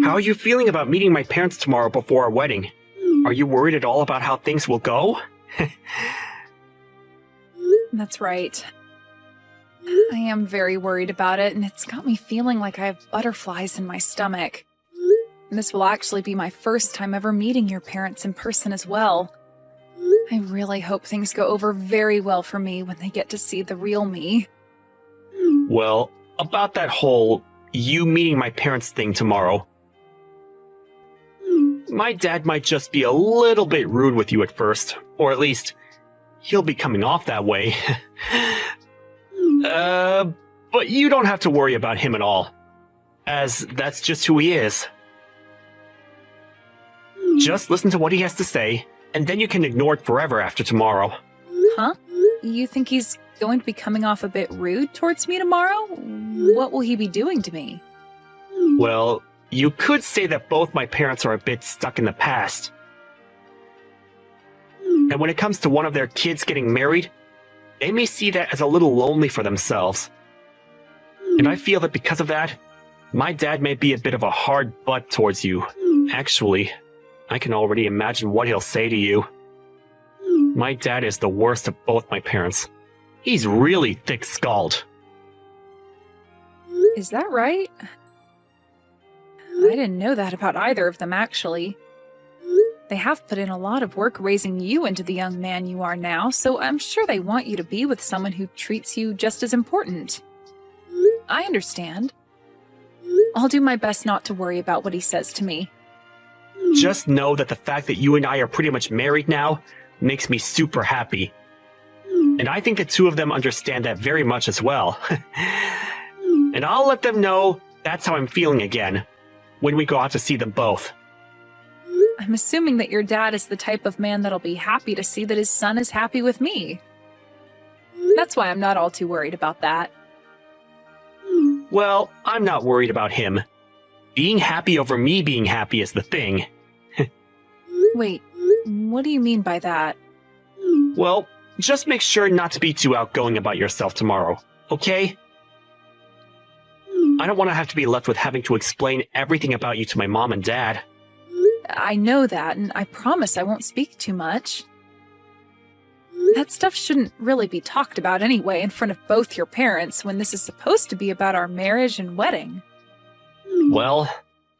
How are you feeling about meeting my parents tomorrow before our wedding? Are you worried at all about how things will go? That's right. I am very worried about it, and it's got me feeling like I have butterflies in my stomach. This will actually be my first time ever meeting your parents in person as well. I really hope things go over very well for me when they get to see the real me. Well, about that whole you meeting my parents thing tomorrow. My dad might just be a little bit rude with you at first, or at least he'll be coming off that way. But you don't have to worry about him at all, as that's just who he is. Just listen to what he has to say, and then you can ignore it forever after tomorrow. Huh? You think he's going to be coming off a bit rude towards me tomorrow? What will he be doing to me? Well, you could say that both my parents are a bit stuck in the past. And when it comes to one of their kids getting married, they may see that as a little lonely for themselves. And I feel that because of that, my dad may be a bit of a hard butt towards you. Actually, I can already imagine what he'll say to you. My dad is the worst of both my parents. He's really thick-skulled. Is that right? I didn't know that about either of them, actually. They have put in a lot of work raising you into the young man you are now, so I'm sure they want you to be with someone who treats you just as important. I understand. I'll do my best not to worry about what he says to me. Just know that the fact that you and I are pretty much married now makes me super happy. And I think the two of them understand that very much as well. And I'll let them know that's how I'm feeling again, when we go out to see them both. I'm assuming that your dad is the type of man that'll be happy to see that his son is happy with me. That's why I'm not all too worried about that. Well, I'm not worried about him. Being happy over me being happy is the thing. Wait, what do you mean by that? Well, just make sure not to be too outgoing about yourself tomorrow, okay? I don't want to have to be left with having to explain everything about you to my mom and dad. I know that, and I promise I won't speak too much. That stuff shouldn't really be talked about anyway in front of both your parents when this is supposed to be about our marriage and wedding. Well,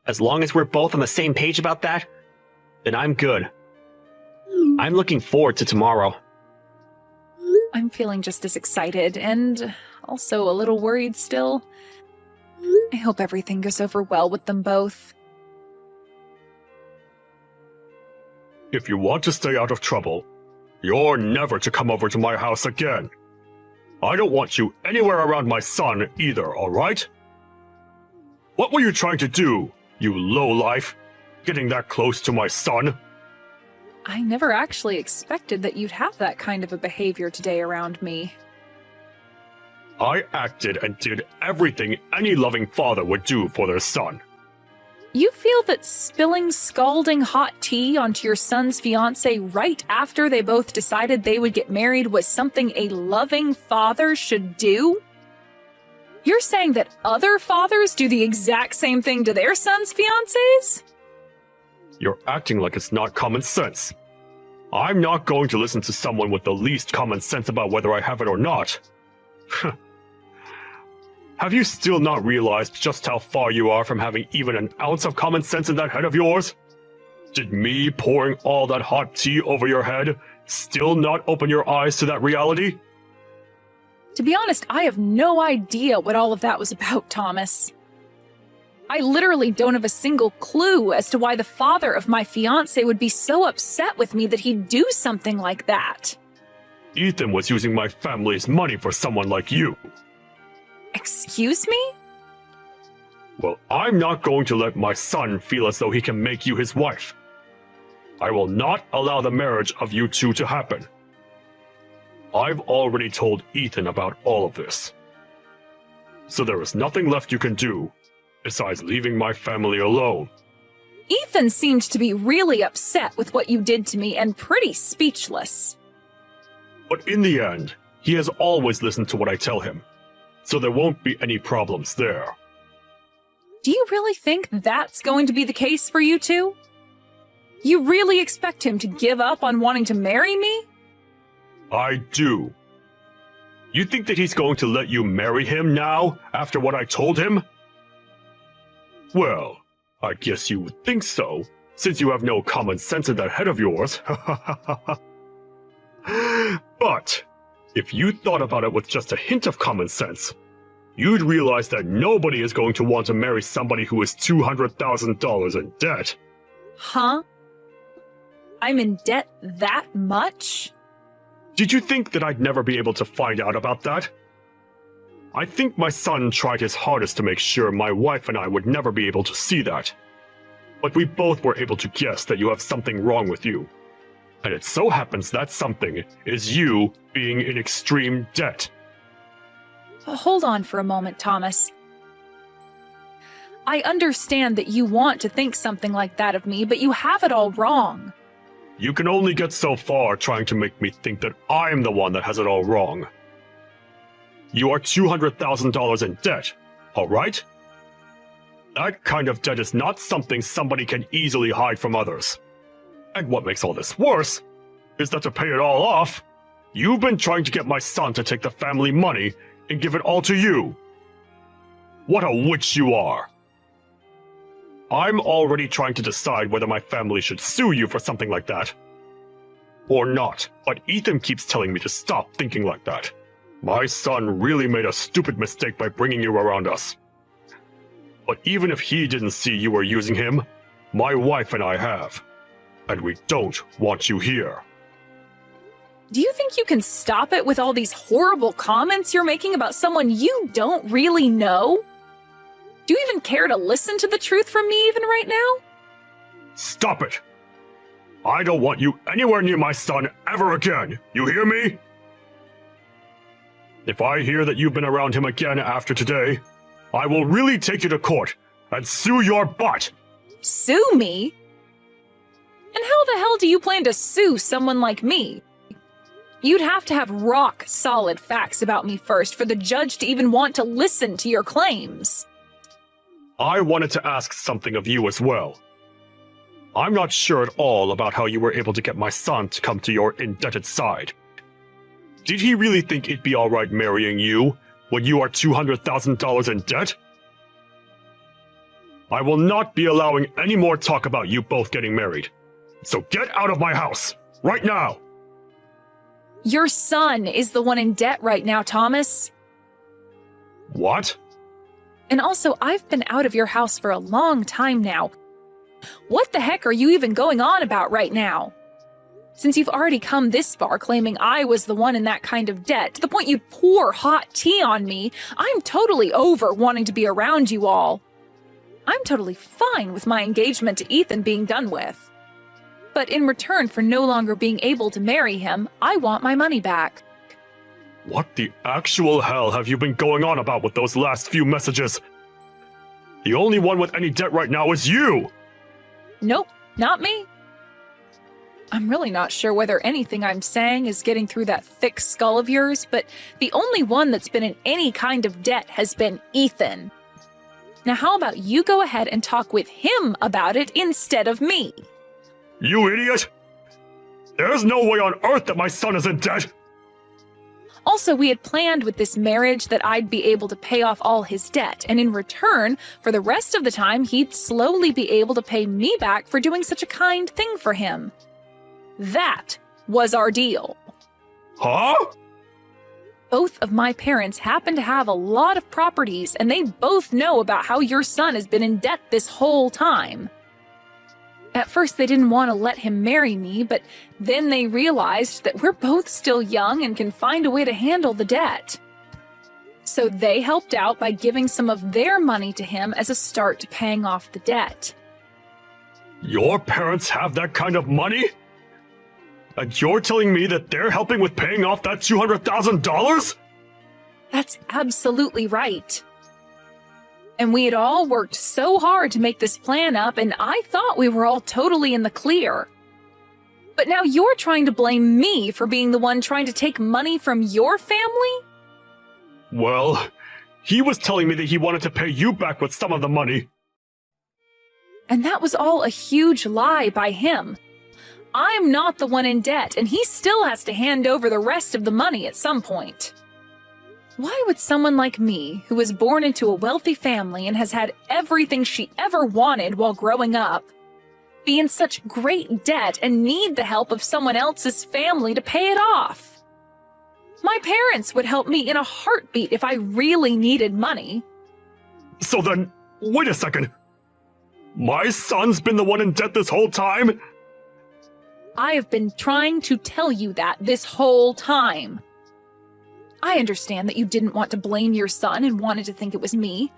as long as we're both on the same page about that, then I'm good. I'm looking forward to tomorrow. I'm feeling just as excited and also a little worried still. I hope everything goes over well with them both. If you want to stay out of trouble, you're never to come over to my house again. I don't want you anywhere around my son either, alright? What were you trying to do, you lowlife? Getting that close to my son? I never actually expected that you'd have that kind of a behavior today around me. I acted and did everything any loving father would do for their son. You feel that spilling scalding hot tea onto your son's fiancé right after they both decided they would get married was something a loving father should do? You're saying that other fathers do the exact same thing to their sons' fiancés? You're acting like it's not common sense. I'm not going to listen to someone with the least common sense about whether I have it or not. Have you still not realized just how far you are from having even an ounce of common sense in that head of yours? Did me pouring all that hot tea over your head still not open your eyes to that reality? To be honest, I have no idea what all of that was about, Thomas. I literally don't have a single clue as to why the father of my fiancé would be so upset with me that he'd do something like that. Ethan was using my family's money for someone like you. Excuse me? Well, I'm not going to let my son feel as though he can make you his wife. I will not allow the marriage of you two to happen. I've already told Ethan about all of this. So there is nothing left you can do besides leaving my family alone. Ethan seemed to be really upset with what you did to me and pretty speechless. But in the end, he has always listened to what I tell him, so there won't be any problems there. Do you really think that's going to be the case for you two? You really expect him to give up on wanting to marry me? I do. You think that he's going to let you marry him now, after what I told him? Well, I guess you would think so, since you have no common sense in that head of yours. But, if you thought about it with just a hint of common sense, you'd realize that nobody is going to want to marry somebody who is $200,000 in debt. Huh? I'm in debt that much? Did you think that I'd never be able to find out about that? I think my son tried his hardest to make sure my wife and I would never be able to see that. But we both were able to guess that you have something wrong with you. And it so happens that something is you being in extreme debt. Hold on for a moment, Thomas. I understand that you want to think something like that of me, but you have it all wrong. You can only get so far trying to make me think that I'm the one that has it all wrong. You are $200,000 in debt, all right? That kind of debt is not something somebody can easily hide from others. And what makes all this worse is that to pay it all off, you've been trying to get my son to take the family money and give it all to you. What a witch you are. I'm already trying to decide whether my family should sue you for something like that. Or not, but Ethan keeps telling me to stop thinking like that. My son really made a stupid mistake by bringing you around us. But even if he didn't see you were using him, my wife and I have. And we don't want you here. Do you think you can stop it with all these horrible comments you're making about someone you don't really know? Do you even care to listen to the truth from me even right now? Stop it! I don't want you anywhere near my son ever again, you hear me? If I hear that you've been around him again after today, I will really take you to court and sue your butt! Sue me? And how the hell do you plan to sue someone like me? You'd have to have rock-solid facts about me first for the judge to even want to listen to your claims. I wanted to ask something of you as well. I'm not sure at all about how you were able to get my son to come to your indebted side. Did he really think it'd be alright marrying you when you are $200,000 in debt? I will not be allowing any more talk about you both getting married. So get out of my house, right now! Your son is the one in debt right now, Thomas. What? And also, I've been out of your house for a long time now. What the heck are you even going on about right now? Since you've already come this far claiming I was the one in that kind of debt, to the point you'd pour hot tea on me, I'm totally over wanting to be around you all. I'm totally fine with my engagement to Ethan being done with. But in return for no longer being able to marry him, I want my money back. What the actual hell have you been going on about with those last few messages? The only one with any debt right now is you! Nope, not me. I'm really not sure whether anything I'm saying is getting through that thick skull of yours, but the only one that's been in any kind of debt has been Ethan. Now how about you go ahead and talk with him about it instead of me? You idiot! There's no way on earth that my son is in debt! Also, we had planned with this marriage that I'd be able to pay off all his debt, and in return, for the rest of the time, he'd slowly be able to pay me back for doing such a kind thing for him. That was our deal. Huh? Both of my parents happen to have a lot of properties, and they both know about how your son has been in debt this whole time. At first, they didn't want to let him marry me, but then they realized that we're both still young and can find a way to handle the debt. So they helped out by giving some of their money to him as a start to paying off the debt. Your parents have that kind of money? And you're telling me that they're helping with paying off that $200,000? That's absolutely right. And we had all worked so hard to make this plan up, and I thought we were all totally in the clear. But now you're trying to blame me for being the one trying to take money from your family? Well, He was telling me that he wanted to pay you back with some of the money. And that was all a huge lie by him. I'm not the one in debt, and he still has to hand over the rest of the money at some point. Why would someone like me, who was born into a wealthy family and has had everything she ever wanted while growing up, be in such great debt and need the help of someone else's family to pay it off? My parents would help me in a heartbeat if I really needed money. So then, wait a second. My son's been the one in debt this whole time? I have been trying to tell you that this whole time. I understand that you didn't want to blame your son and wanted to think it was me.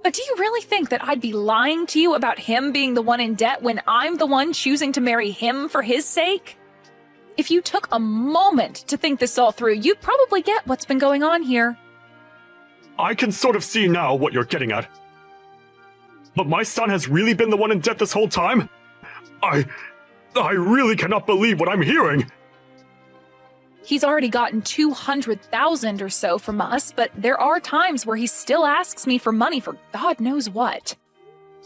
But do you really think that I'd be lying to you about him being the one in debt when I'm the one choosing to marry him for his sake? If you took a moment to think this all through, you'd probably get what's been going on here. I can sort of see now what you're getting at. But my son has really been the one in debt this whole time? I really cannot believe what I'm hearing. He's already gotten $200,000 or so from us, but there are times where he still asks me for money for God knows what.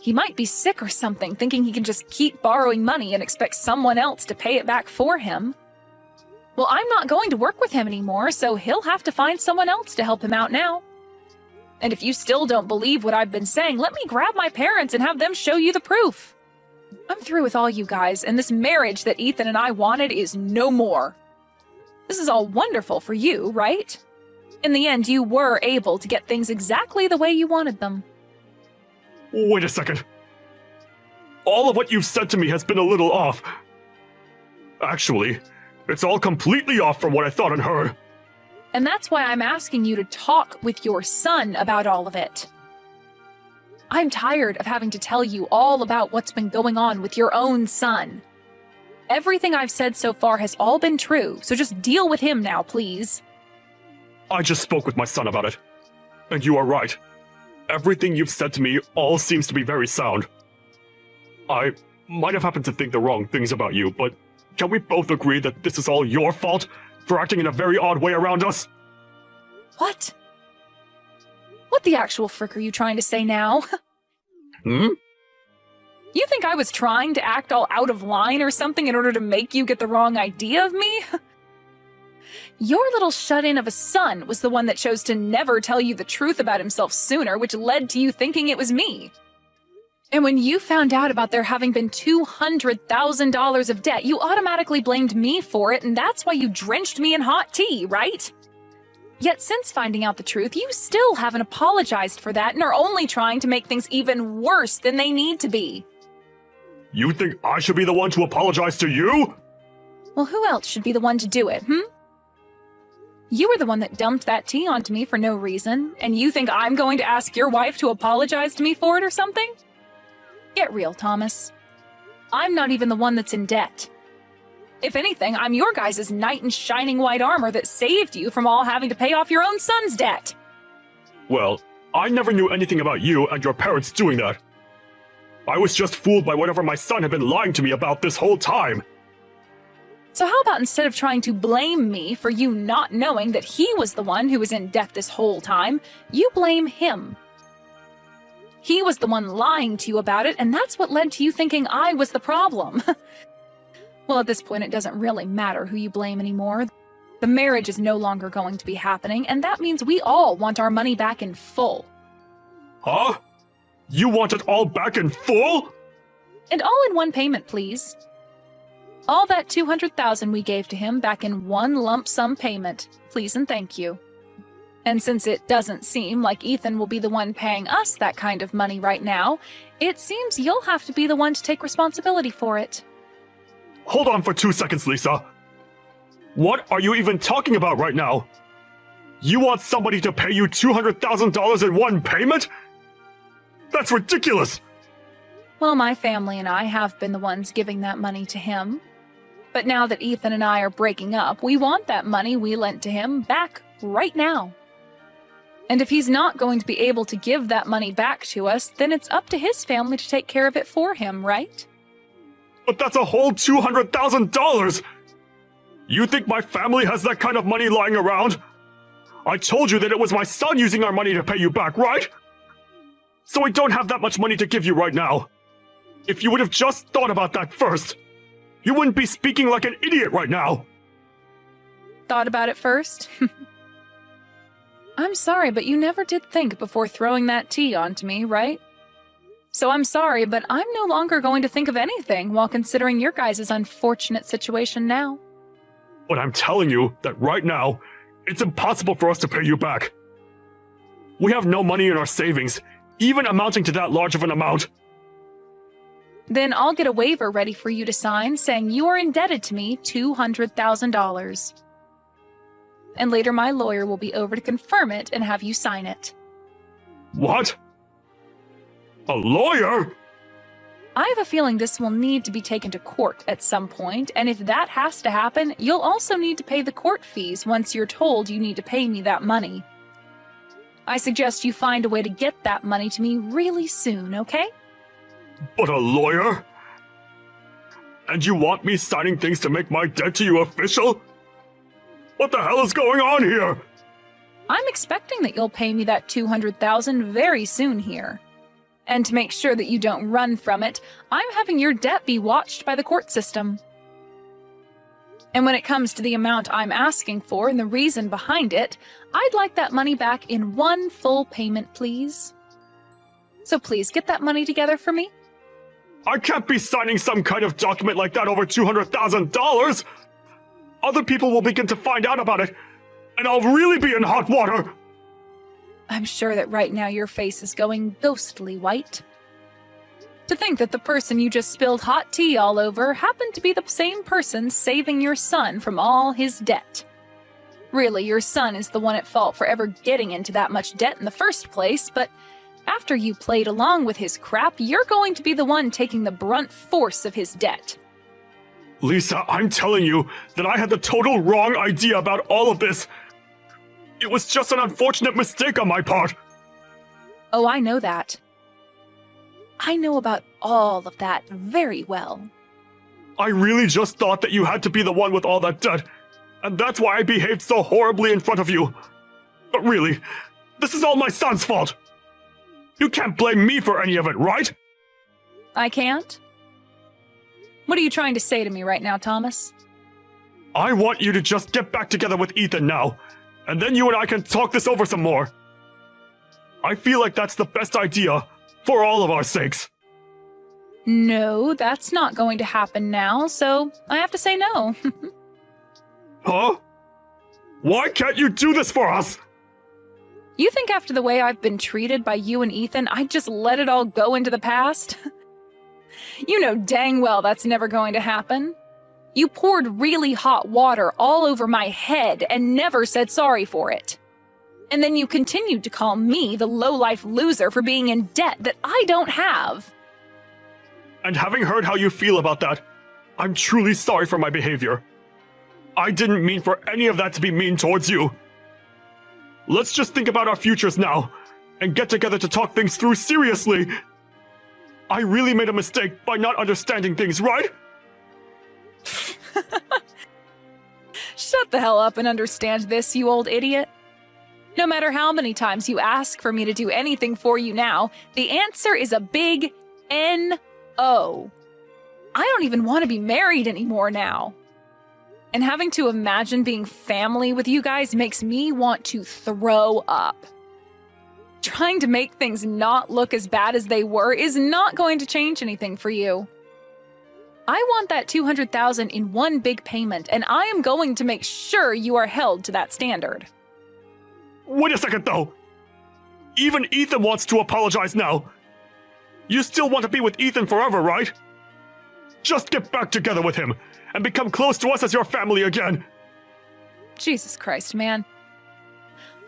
He might be sick or something, thinking he can just keep borrowing money and expect someone else to pay it back for him. Well, I'm not going to work with him anymore, so he'll have to find someone else to help him out now. And if you still don't believe what I've been saying, let me grab my parents and have them show you the proof. I'm through with all you guys, and this marriage that Ethan and I wanted is no more. This is all wonderful for you, right? In the end, you were able to get things exactly the way you wanted them. Wait a second. All of what you've said to me has been a little off. Actually, it's all completely off from what I thought and heard. And that's why I'm asking you to talk with your son about all of it. I'm tired of having to tell you all about what's been going on with your own son. Everything I've said so far has all been true, so just deal with him now, please. I just spoke with my son about it. And you are right. Everything you've said to me all seems to be very sound. I might have happened to think the wrong things about you, but can we both agree that this is all your fault for acting in a very odd way around us? What? What the actual frick are you trying to say now? Hmm? You think I was trying to act all out of line or something in order to make you get the wrong idea of me? Your little shut-in of a son was the one that chose to never tell you the truth about himself sooner, which led to you thinking it was me. And when you found out about there having been $200,000 of debt, you automatically blamed me for it, and that's why you drenched me in hot tea, right? Yet since finding out the truth, you still haven't apologized for that and are only trying to make things even worse than they need to be. You think I should be the one to apologize to you? Well, who else should be the one to do it, You were the one that dumped that tea onto me for no reason, and you think I'm going to ask your wife to apologize to me for it or something? Get real, Thomas. I'm not even the one that's in debt. If anything, I'm your guys' knight in shining white armor that saved you from all having to pay off your own son's debt. Well, I never knew anything about you and your parents doing that. I was just fooled by whatever my son had been lying to me about this whole time. So how about instead of trying to blame me for you not knowing that he was the one who was in debt this whole time, you blame him. He was the one lying to you about it, and that's what led to you thinking I was the problem. Well, at this point, it doesn't really matter who you blame anymore. The marriage is no longer going to be happening, and that means we all want our money back in full. Huh? You want it all back in full? And all in one payment, please. All that $200,000 we gave to him back in one lump sum payment, please and thank you. And since it doesn't seem like Ethan will be the one paying us that kind of money right now, it seems you'll have to be the one to take responsibility for it. Hold on for 2 seconds, Lisa. What are you even talking about right now? You want somebody to pay you $200,000 in one payment? That's ridiculous! Well, my family and I have been the ones giving that money to him. But now that Ethan and I are breaking up, we want that money we lent to him back right now. And if he's not going to be able to give that money back to us, then it's up to his family to take care of it for him, right? But that's a whole $200,000! You think my family has that kind of money lying around? I told you that it was my son using our money to pay you back, right? So I don't have that much money to give you right now. If you would have just thought about that first, you wouldn't be speaking like an idiot right now. Thought about it first? I'm sorry, but you never did think before throwing that tea onto me, right? So I'm sorry, but I'm no longer going to think of anything while considering your guys' unfortunate situation now. But I'm telling you that right now, it's impossible for us to pay you back. We have no money in our savings, even amounting to that large of an amount. Then I'll get a waiver ready for you to sign saying you are indebted to me $200,000. And later my lawyer will be over to confirm it and have you sign it. What? A lawyer? I have a feeling this will need to be taken to court at some point, and if that has to happen, you'll also need to pay the court fees once you're told you need to pay me that money. I suggest you find a way to get that money to me really soon, okay? But a lawyer? And you want me signing things to make my debt to you official? What the hell is going on here? I'm expecting that you'll pay me that $200,000 very soon here. And to make sure that you don't run from it, I'm having your debt be watched by the court system. And when it comes to the amount I'm asking for and the reason behind it, I'd like that money back in one full payment, please. So please get that money together for me. I can't be signing some kind of document like that over $200,000! Other people will begin to find out about it, and I'll really be in hot water! I'm sure that right now your face is going ghostly white. To think that the person you just spilled hot tea all over happened to be the same person saving your son from all his debt. Really, your son is the one at fault for ever getting into that much debt in the first place, but after you played along with his crap, you're going to be the one taking the brunt force of his debt. Lisa, I'm telling you that I had the total wrong idea about all of this. It was just an unfortunate mistake on my part. Oh, I know that. I know about all of that very well. I really just thought that you had to be the one with all that debt, and that's why I behaved so horribly in front of you. But really, this is all my son's fault. You can't blame me for any of it, right? I can't? What are you trying to say to me right now, Thomas? I want you to just get back together with Ethan now, and then you and I can talk this over some more. I feel like that's the best idea, for all of our sakes. No, that's not going to happen now, so I have to say no. Huh? Why can't you do this for us? You think after the way I've been treated by you and Ethan, I'd just let it all go into the past? You know dang well that's never going to happen. You poured really hot water all over my head and never said sorry for it. And then you continued to call me the low-life loser for being in debt that I don't have. And having heard how you feel about that, I'm truly sorry for my behavior. I didn't mean for any of that to be mean towards you. Let's just think about our futures now, and get together to talk things through seriously. I really made a mistake by not understanding things, right? Shut the hell up and understand this, you old idiot. No matter how many times you ask for me to do anything for you now, the answer is a big N-O. I don't even want to be married anymore now. And having to imagine being family with you guys makes me want to throw up. Trying to make things not look as bad as they were is not going to change anything for you. I want that $200,000 in one big payment, and I am going to make sure you are held to that standard. Wait a second, though. Even Ethan wants to apologize now. You still want to be with Ethan forever, right? Just get back together with him, and become close to us as your family again. Jesus Christ, man.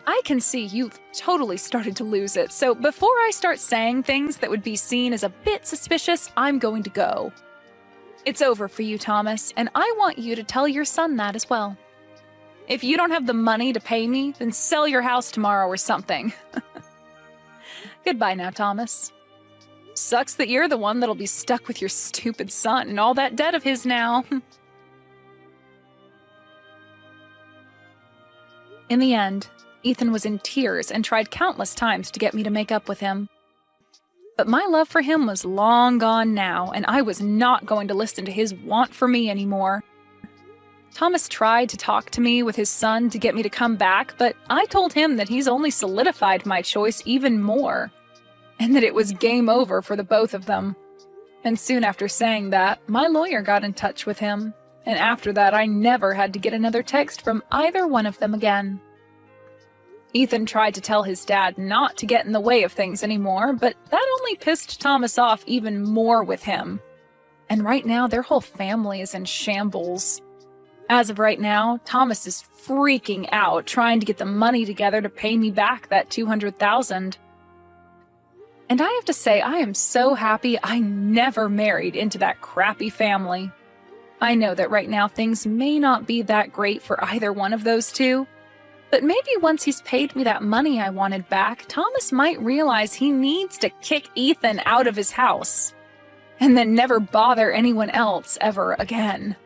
I can see you've totally started to lose it, so before I start saying things that would be seen as a bit suspicious, I'm going to go. It's over for you, Thomas, and I want you to tell your son that as well. If you don't have the money to pay me, then sell your house tomorrow or something. Goodbye now, Thomas. Sucks that you're the one that'll be stuck with your stupid son and all that debt of his now. In the end, Ethan was in tears and tried countless times to get me to make up with him. But my love for him was long gone now, and I was not going to listen to his want for me anymore. Thomas tried to talk to me with his son to get me to come back, but I told him that he's only solidified my choice even more, and that it was game over for the both of them. And soon after saying that, my lawyer got in touch with him, and after that I never had to get another text from either one of them again. Ethan tried to tell his dad not to get in the way of things anymore, but that only pissed Thomas off even more with him. And right now, their whole family is in shambles. As of right now, Thomas is freaking out, trying to get the money together to pay me back that $200,000. And I have to say, I am so happy I never married into that crappy family. I know that right now things may not be that great for either one of those two, but maybe once he's paid me that money I wanted back, Thomas might realize he needs to kick Ethan out of his house, and then never bother anyone else ever again.